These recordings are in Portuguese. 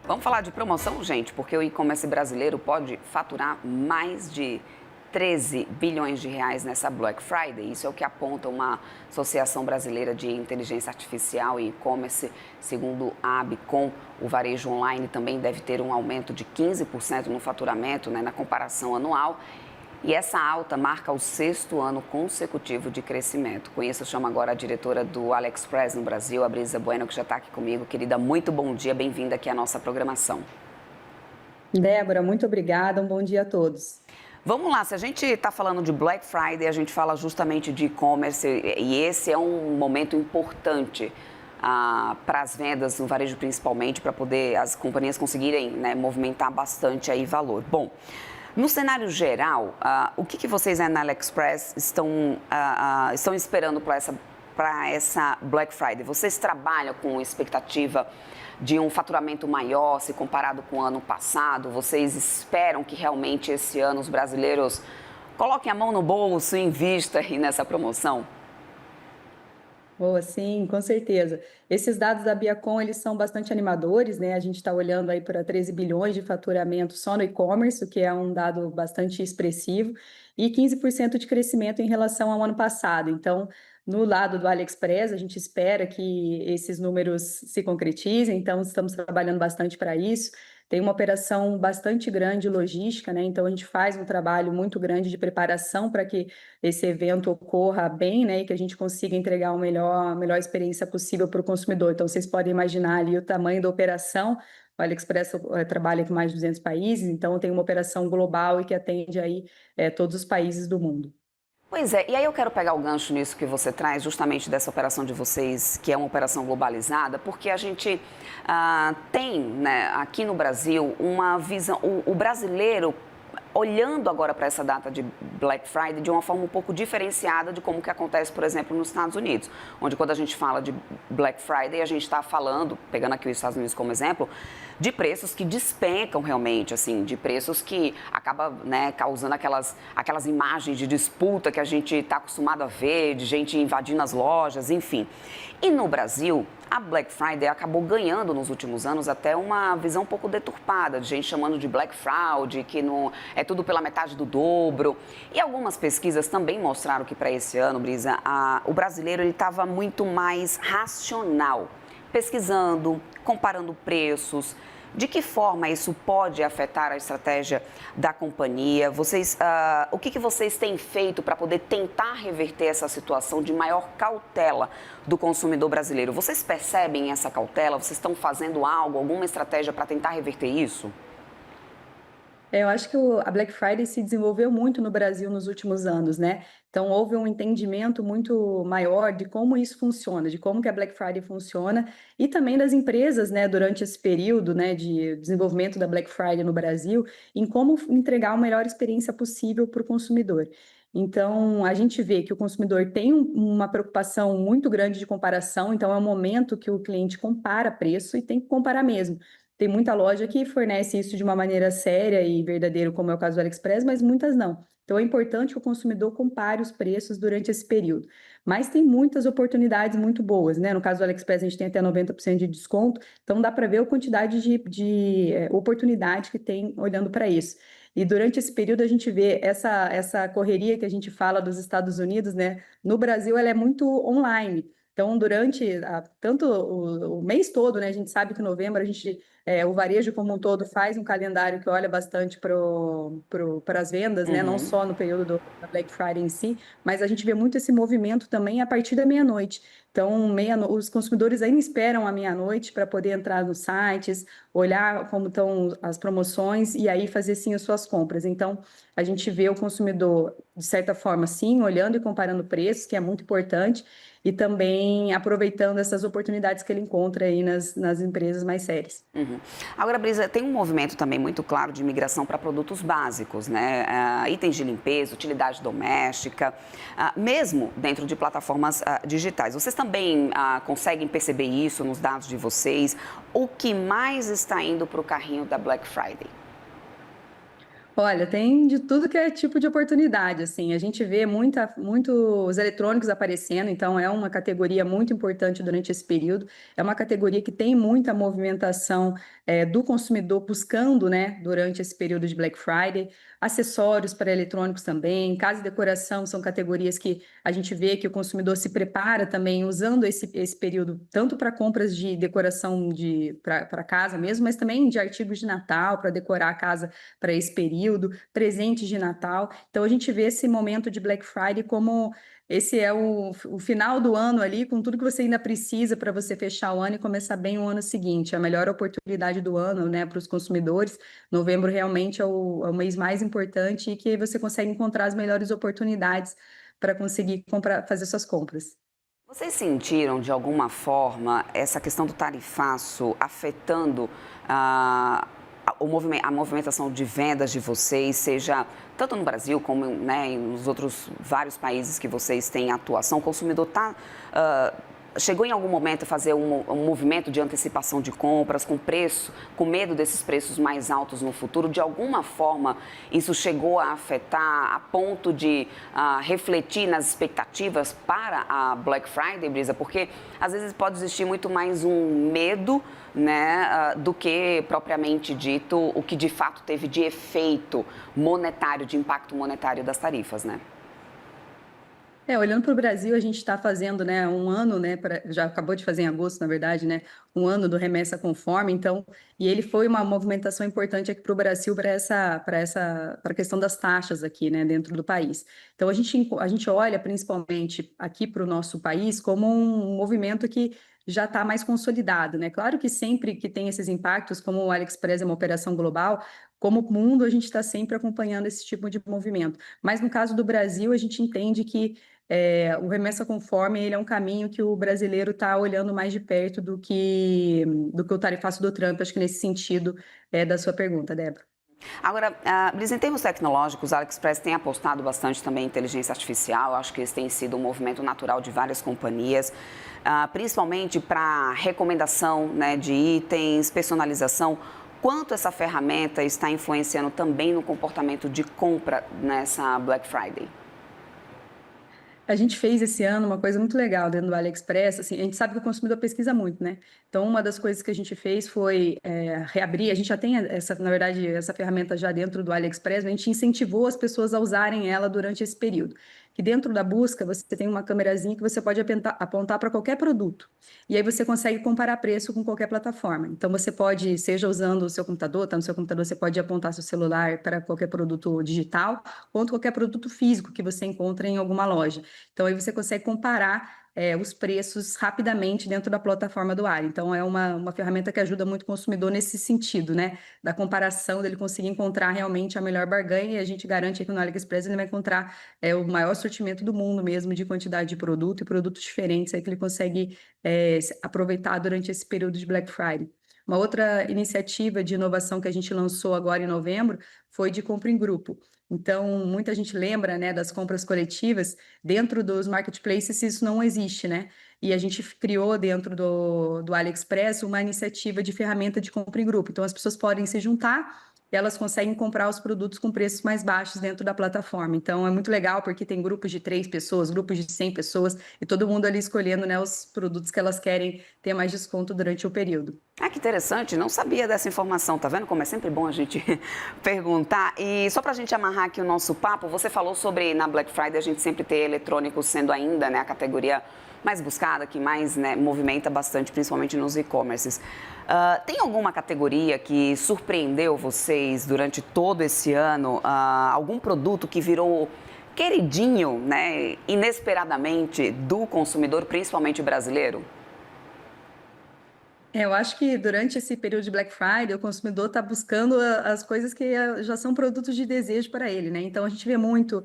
Vamos falar de promoção, gente, porque o e-commerce brasileiro pode faturar mais de 13 bilhões de reais nessa Black Friday. Isso é o que aponta uma Associação Brasileira de Inteligência Artificial e E-commerce. Segundo a Abicom, o varejo online também deve ter um aumento de 15% no faturamento, na comparação anual. E essa alta marca o 6º ano consecutivo de crescimento. Com isso, eu chamo agora a diretora do AliExpress no Brasil, a Brisa Bueno, que já está aqui comigo. Querida, muito bom dia, bem-vinda aqui à nossa programação. Débora, muito obrigada, um bom dia a todos. Vamos lá, se a gente está falando de Black Friday, a gente fala justamente de e-commerce e esse é um momento importante para as vendas no varejo principalmente, para poder as companhias conseguirem movimentar bastante aí valor. Bom, no cenário geral, o que vocês na AliExpress estão esperando para essa Black Friday? Vocês trabalham com expectativa de um faturamento maior se comparado com o ano passado? Vocês esperam que realmente esse ano os brasileiros coloquem a mão no bolso e invistam aí nessa promoção? Boa, sim, com certeza. Esses dados da Biacom, eles são bastante animadores, né? A gente está olhando aí para 13 bilhões de faturamento só no e-commerce, o que é um dado bastante expressivo, e 15% de crescimento em relação ao ano passado. Então, no lado do AliExpress, a gente espera que esses números se concretizem, então estamos trabalhando bastante para isso. Tem uma operação bastante grande logística, né? Então a gente faz um trabalho muito grande de preparação para que esse evento ocorra bem, né? E que a gente consiga entregar a melhor experiência possível para o consumidor. Então vocês podem imaginar ali o tamanho da operação. O AliExpress trabalha com mais de 200 países, então tem uma operação global e que atende aí todos os países do mundo. Pois é, e aí eu quero pegar o gancho nisso que você traz, justamente dessa operação de vocês, que é uma operação globalizada, porque a gente tem, aqui no Brasil, uma visão, o brasileiro olhando agora para essa data de Black Friday de uma forma um pouco diferenciada de como que acontece, por exemplo, nos Estados Unidos, onde quando a gente fala de Black Friday, a gente está falando, pegando aqui os Estados Unidos como exemplo, de preços que despencam realmente, assim, de preços que acabam causando aquelas imagens de disputa que a gente está acostumado a ver, de gente invadindo as lojas, enfim. E no Brasil, a Black Friday acabou ganhando nos últimos anos até uma visão um pouco deturpada, de gente chamando de Black Fraud, que não é tudo pela metade do dobro. E algumas pesquisas também mostraram que para esse ano, Brisa, o brasileiro estava muito mais racional, pesquisando, comparando preços. De que forma isso pode afetar a estratégia da companhia? O que vocês têm feito para poder tentar reverter essa situação de maior cautela do consumidor brasileiro? Vocês percebem essa cautela? Vocês estão fazendo algo, alguma estratégia para tentar reverter isso? Eu acho que a Black Friday se desenvolveu muito no Brasil nos últimos anos, né? Então, houve um entendimento muito maior de como isso funciona, de como que a Black Friday funciona e também das empresas, né, durante esse período, né, de desenvolvimento da Black Friday no Brasil, em como entregar a melhor experiência possível para o consumidor. Então, a gente vê que o consumidor tem uma preocupação muito grande de comparação, então é um momento que o cliente compara preço e tem que comparar mesmo. Tem muita loja que fornece isso de uma maneira séria e verdadeira, como é o caso do AliExpress, mas muitas não. Então, é importante que o consumidor compare os preços durante esse período. Mas tem muitas oportunidades muito boas, né? No caso do AliExpress, a gente tem até 90% de desconto, então dá para ver a quantidade de oportunidade que tem olhando para isso. E durante esse período a gente vê essa correria que a gente fala dos Estados Unidos, né? No Brasil, ela é muito online. Então, durante tanto o mês todo, né? A gente sabe que em novembro o varejo como um todo faz um calendário que olha bastante para as vendas, né? Não só no período da Black Friday em si, mas a gente vê muito esse movimento também a partir da meia-noite. Então, os consumidores ainda esperam a meia-noite para poder entrar nos sites, olhar como estão as promoções e aí fazer sim as suas compras. Então, a gente vê o consumidor, de certa forma, sim, olhando e comparando preços, que é muito importante, e também aproveitando essas oportunidades que ele encontra aí nas empresas mais sérias. Uhum. Agora, Brisa, tem um movimento também muito claro de migração para produtos básicos, né? Itens de limpeza, utilidade doméstica, mesmo dentro de plataformas digitais. Vocês também conseguem perceber isso nos dados de vocês? O que mais está indo para o carrinho da Black Friday? Olha, tem de tudo que é tipo de oportunidade, assim, a gente vê muitos eletrônicos aparecendo, então é uma categoria muito importante durante esse período, é uma categoria que tem muita movimentação do consumidor buscando, né, durante esse período de Black Friday, acessórios para eletrônicos também, casa e decoração são categorias que a gente vê que o consumidor se prepara também usando esse período, tanto para compras de decoração para casa mesmo, mas também de artigos de Natal, para decorar a casa para esse período, presentes de Natal. Então, a gente vê esse momento de Black Friday como esse é o final do ano ali, com tudo que você ainda precisa para você fechar o ano e começar bem o ano seguinte. A melhor oportunidade do ano, né, para os consumidores. Novembro realmente é o mês mais importante e que você consegue encontrar as melhores oportunidades para conseguir comprar, fazer suas compras. Vocês sentiram, de alguma forma, essa questão do tarifaço afetando a movimentação de vendas de vocês, seja tanto no Brasil como, né, nos outros vários países que vocês têm atuação? O consumidor chegou em algum momento a fazer um movimento de antecipação de compras com preço, com medo desses preços mais altos no futuro? De alguma forma, isso chegou a afetar a ponto de refletir nas expectativas para a Black Friday, Brisa? Porque às vezes pode existir muito mais um medo, né, do que propriamente dito o que de fato teve de efeito monetário, de impacto monetário das tarifas, né? Olhando para o Brasil, a gente está fazendo, né, um ano, né, já acabou de fazer em agosto, na verdade, né, um ano do Remessa Conforme, então, e ele foi uma movimentação importante aqui para o Brasil, para a questão das taxas aqui, né, dentro do país. Então, a gente olha principalmente aqui para o nosso país como um movimento que já está mais consolidado, né? Claro que sempre que tem esses impactos, como o AliExpress é uma operação global, como mundo, a gente está sempre acompanhando esse tipo de movimento. Mas no caso do Brasil, a gente entende que o remessa conforme ele é um caminho que o brasileiro está olhando mais de perto do que o tarifaço do Trump, acho que nesse sentido da sua pergunta, Débora. Agora, Liz, em termos tecnológicos, a AliExpress tem apostado bastante também em inteligência artificial. Eu acho que esse tem sido um movimento natural de várias companhias, principalmente para recomendação, né, de itens, personalização. Quanto essa ferramenta está influenciando também no comportamento de compra nessa Black Friday? A gente fez esse ano uma coisa muito legal dentro do AliExpress, assim, a gente sabe que o consumidor pesquisa muito, né? Então, uma das coisas que a gente fez foi reabrir, a gente já tem na verdade, essa ferramenta já dentro do AliExpress, mas a gente incentivou as pessoas a usarem ela durante esse período. Que dentro da busca, você tem uma câmerazinha que você pode apontar para qualquer produto. E aí você consegue comparar preço com qualquer plataforma. Então, você pode, seja usando o seu computador, tá no seu computador, você pode apontar seu celular para qualquer produto digital, quanto qualquer produto físico que você encontra em alguma loja. Então, aí você consegue comparar os preços rapidamente dentro da plataforma do ar. Então, é uma ferramenta que ajuda muito o consumidor nesse sentido, né? Da comparação, dele conseguir encontrar realmente a melhor barganha, e a gente garante que no AliExpress ele vai encontrar o maior sortimento do mundo mesmo de quantidade de produto e produtos diferentes aí que ele consegue aproveitar durante esse período de Black Friday. Uma outra iniciativa de inovação que a gente lançou agora em novembro foi de compra em grupo. Então, muita gente lembra, né, das compras coletivas. Dentro dos marketplaces, isso não existe, né? E a gente criou dentro do AliExpress uma iniciativa de ferramenta de compra em grupo. Então, as pessoas podem se juntar e elas conseguem comprar os produtos com preços mais baixos dentro da plataforma. Então, é muito legal porque tem grupos de 3 pessoas, grupos de 100 pessoas e todo mundo ali escolhendo, né, os produtos que elas querem ter mais desconto durante o período. Ah, que interessante, não sabia dessa informação, tá vendo como é sempre bom a gente perguntar? E só para a gente amarrar aqui o nosso papo, você falou sobre na Black Friday a gente sempre ter eletrônicos sendo ainda, né, a categoria mais buscada, que mais, né, movimenta bastante, principalmente nos e-commerces. Tem alguma categoria que surpreendeu vocês durante todo esse ano? Algum produto que virou queridinho, né, inesperadamente do consumidor, principalmente brasileiro? Eu acho que durante esse período de Black Friday, o consumidor está buscando as coisas que já são produtos de desejo para ele, né? Então, a gente vê muito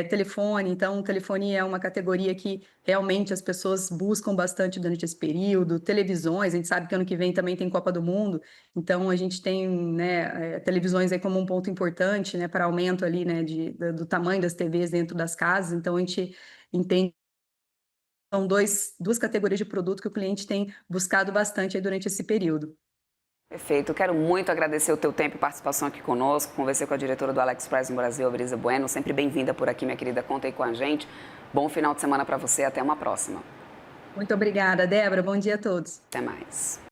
telefone. Então, telefonia é uma categoria que realmente as pessoas buscam bastante durante esse período. Televisões, a gente sabe que ano que vem também tem Copa do Mundo. Então, a gente tem, né, televisões aí como um ponto importante, né, para aumento ali, né, do tamanho das TVs dentro das casas. Então, a gente entende são duas categorias de produto que o cliente tem buscado bastante aí durante esse período. Perfeito, eu quero muito agradecer o teu tempo e participação aqui conosco. Conversei com a diretora do AliExpress no Brasil, a Brisa Bueno. Sempre bem-vinda por aqui, minha querida. Conta aí com a gente. Bom final de semana para você. Até uma próxima. Muito obrigada, Débora. Bom dia a todos. Até mais.